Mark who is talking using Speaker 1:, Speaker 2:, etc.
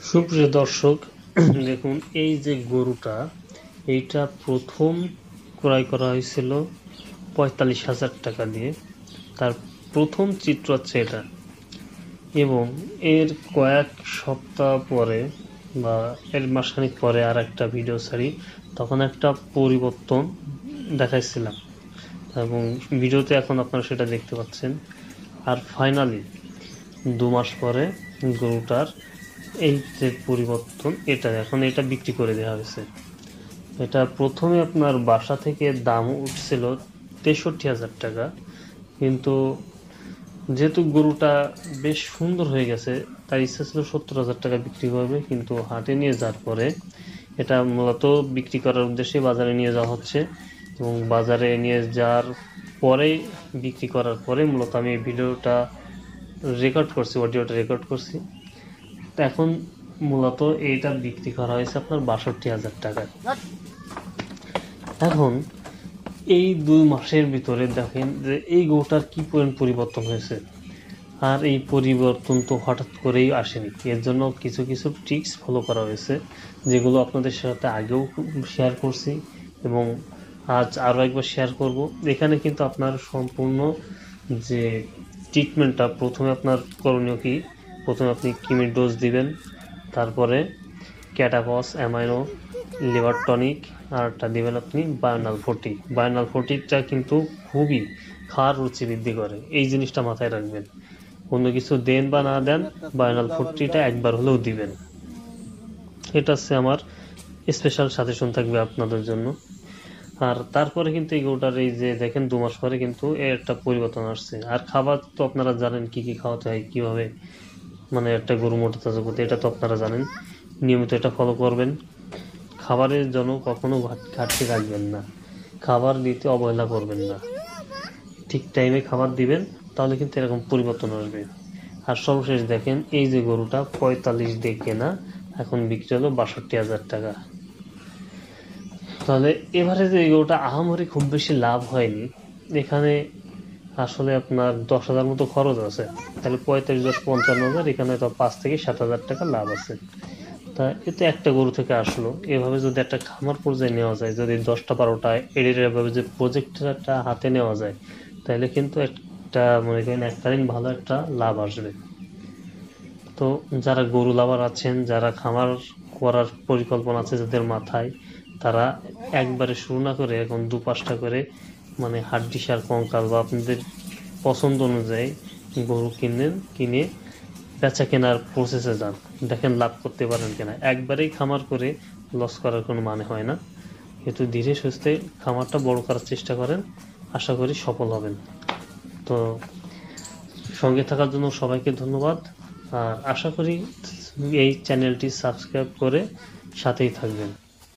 Speaker 1: সুপ্রিয় দর্শক, দেখুন এই যে গরুটা, এইটা প্রথম ক্রয় করা হয়েছিল ৪৫,০০০ টাকা দিয়ে। তার প্রথম চিত্র হচ্ছে এটা, এবং এর কয়েক সপ্তাহ পরে বা এর মাসখানেক পরে আর একটা ভিডিও ছাড়ি, তখন একটা পরিবর্তন দেখাইছিলাম এবং ভিডিওতে এখন আপনারা সেটা দেখতে পাচ্ছেন। আর ফাইনালি ২ মাস পরে গরুটার এই যে পরিবর্তন, এটা বিক্রি করে দেওয়া হয়েছে। এটা প্রথমে আপনার বাসা থেকে দাম উঠছিল ৬৩,০০০ টাকা, কিন্তু যেহেতু গরুটা বেশ সুন্দর হয়ে গেছে, তার ইচ্ছা ছিল ৭০,০০০ টাকা বিক্রি করবে, কিন্তু হাটে নিয়ে যাওয়ার পরে এটা মূলত বিক্রি করার উদ্দেশ্যে বাজারে নিয়ে যাওয়া হচ্ছে, এবং বাজারে নিয়ে যাওয়ার পরে বিক্রি করার পরে মূলত আমি এই ভিডিওটা রেকর্ড করছি, অডিওটা রেকর্ড করছি। তো এখন মূলত এইটা বিক্রি করা হয়েছে আপনার ৬২,০০০ টাকায়। এখন এই ২ মাসের ভিতরে দেখেন যে এই গরুটার কি পরিবর্তন হয়েছে। আর এই পরিবর্তন তো হঠাৎ করেই আসেনি, এর জন্য কিছু কিছু ট্রিক্স ফলো করা হয়েছে, যেগুলো আপনাদের সাথে আগেও শেয়ার করছি এবং আজ আরও একবার শেয়ার করব। এখানে কিন্তু আপনার সম্পূর্ণ যে ট্রিটমেন্টটা, প্রথমে আপনার করণীয় কি, প্রথমে আপনি কিমির ডোজ দিবেন, তারপরে ক্যাটাকস, অ্যামাইনো, লিভার টনিক, আর একটা দিবেন আপনি বায়োনাল 40। বায়োনাল 40টা কিন্তু খুবই খাওয়ার রুচি বৃদ্ধি করে, এই জিনিসটা মাথায় রাখবেন। কোনো কিছু দেন বা না দেন, বায়োনাল 40টা একবার হলেও দিবেন। এটা হচ্ছে আমার স্পেশাল সাজেশন থাকবে আপনাদের জন্য। আর তারপরে কিন্তু এই গরুটার এই যে দেখেন ২ মাস পরে কিন্তু এর একটা পরিবর্তন আসছে। আর খাবার তো আপনারা জানেন কি কি খাওয়াতে হয়, কিভাবে মানে একটা গরু মোটা তাজা করতে, এটা তো আপনারা জানেন। নিয়মিত এটা ফলো করবেন। খাবারের জন্য কখনো ঘাটতি রাখবেন না, খাবার দিতে অবহেলা করবেন না, ঠিক টাইমে খাবার দিবেন, তাহলে কিন্তু এরকম পরিবর্তন আসবে। আর সর্বশেষ দেখেন এই যে গরুটা ৪৫ দিয়ে কেনা, এখন বিক্রি হলো ৬২,০০০ টাকা। তাহলে এবারে যে এই গরুটা আহামরি খুব বেশি লাভ হয়নি, এখানে আসলে আপনার ১০,০০০ মতো খরচ আছে, তাহলে ৩৫ + ৫৫,০০০, এখানে তো ৫ থেকে ৭,০০০ টাকা লাভ আছে। তা এতে একটা গরু থেকে আসলো। এভাবে যদি একটা খামার পর্যায়ে নেওয়া যায়, যদি ১০টা ১২টা এভাবে যে প্রজেক্টটা হাতে নেওয়া যায়, তাহলে কিন্তু একটা মনে করেন এককালীন ভালো একটা লাভ আসবে। তো যারা গরু লাভার আছেন, যারা খামার করার পরিকল্পনা আছে যাদের মাথায়, তারা একবারে শুরু না করে এখন ২-৫টা করে মানে হাড্ডিসার কঙ্কাল বা আপনাদের পছন্দ অনুযায়ী গরু কিনে বেচা কেনার প্রসেসে যান, দেখেন লাভ করতে পারেন কিনা। একবারেই খামার করে লস করার কোনো মানে হয় না, একটু ধীরে সুস্থে খামারটা বড় করার চেষ্টা করেন, আশা করি সফল হবেন। তো সঙ্গে থাকার জন্য সবাইকে ধন্যবাদ, আর আশা করি এই চ্যানেলটি সাবস্ক্রাইব করে সাথেই থাকবেন।